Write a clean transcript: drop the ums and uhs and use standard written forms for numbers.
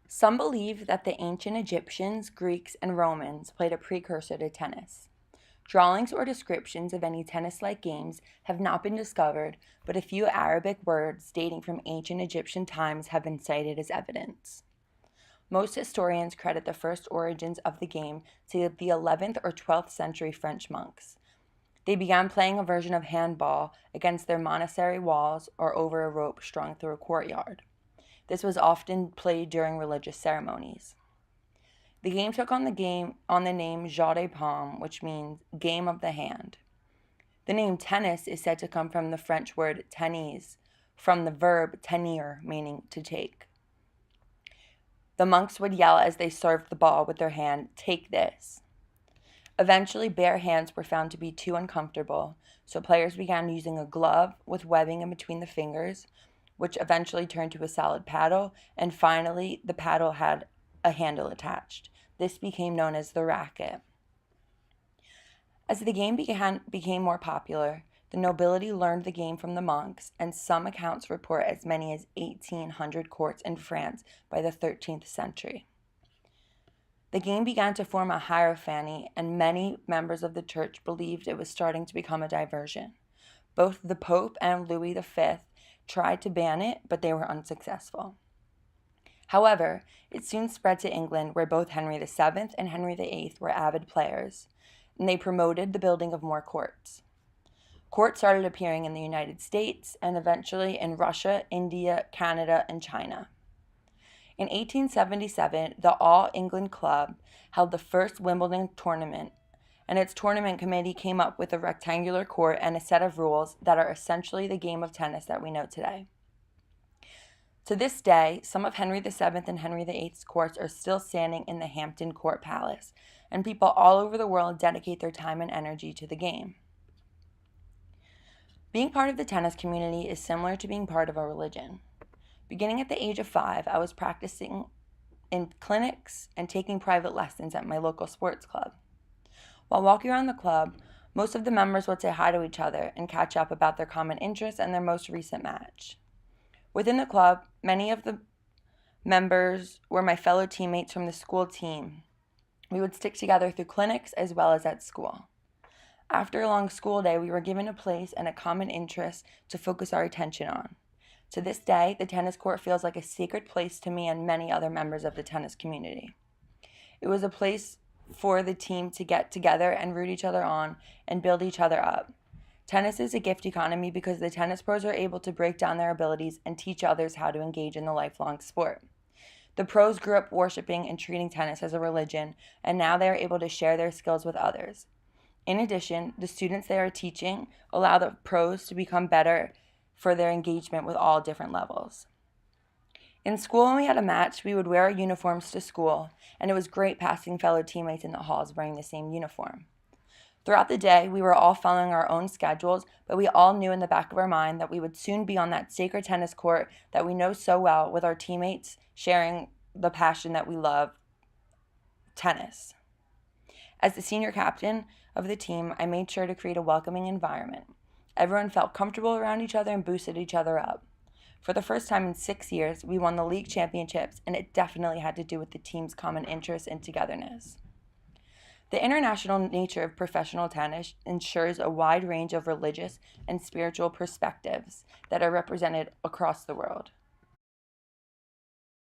Some believe that the ancient Egyptians, Greeks, and Romans played a precursor to tennis. Drawings or descriptions of any tennis like games have not been discovered, but a few Arabic words dating from ancient Egyptian times have been cited as evidence. Most historians credit the first origins of the game to the 11th or 12th century French monks. They began playing a version of handball against their monastery walls or over a rope strung through a courtyard. This was often played during religious ceremonies. The game took on the name Jeu de Paume, which means game of the hand. The name tennis is said to come from the French word tennis, from the verb tenir, meaning to take. The monks would yell as they served the ball with their hand, "Take this." Eventually, bare hands were found to be too uncomfortable, so players began using a glove with webbing in between the fingers, which eventually turned to a solid paddle, and finally, the paddle had a handle attached. This became known as the racket. As the game became more popular, the nobility learned the game from the monks, and some accounts report as many as 1,800 courts in France by the 13th century. The game began to form a hierophany, and many members of the church believed it was starting to become a diversion. Both the Pope and Louis V tried to ban it, but they were unsuccessful. However, it soon spread to England, where both Henry VII and Henry VIII were avid players, and they promoted the building of more courts. Courts started appearing in the United States and eventually in Russia, India, Canada, and China. In 1877, the All England Club held the first Wimbledon tournament, and its tournament committee came up with a rectangular court and a set of rules that are essentially the game of tennis that we know today. To this day, some of Henry VII and Henry VIII's courts are still standing in the Hampton Court Palace, and people all over the world dedicate their time and energy to the game. Being part of the tennis community is similar to being part of a religion. Beginning at the age of 5, I was practicing in clinics and taking private lessons at my local sports club. While walking around the club, most of the members would say hi to each other and catch up about their common interests and their most recent match. Within the club, many of the members were my fellow teammates from the school team. We would stick together through clinics as well as at school. After a long school day, we were given a place and a common interest to focus our attention on. To this day, the tennis court feels like a sacred place to me and many other members of the tennis community. It was a place for the team to get together and root each other on and build each other up. Tennis is a gift economy because the tennis pros are able to break down their abilities and teach others how to engage in the lifelong sport. The pros grew up worshiping and treating tennis as a religion, and now they are able to share their skills with others. In addition, the students they are teaching allow the pros to become better for their engagement with all different levels. In school, when we had a match, we would wear our uniforms to school, and it was great passing fellow teammates in the halls wearing the same uniform. Throughout the day, we were all following our own schedules, but we all knew in the back of our mind that we would soon be on that sacred tennis court that we know so well with our teammates, sharing the passion that we love, tennis. As the senior captain of the team, I made sure to create a welcoming environment. Everyone felt comfortable around each other and boosted each other up. For the first time in 6 years, we won the league championships, and it definitely had to do with the team's common interests and togetherness. The international nature of professional tennis ensures a wide range of religious and spiritual perspectives that are represented across the world.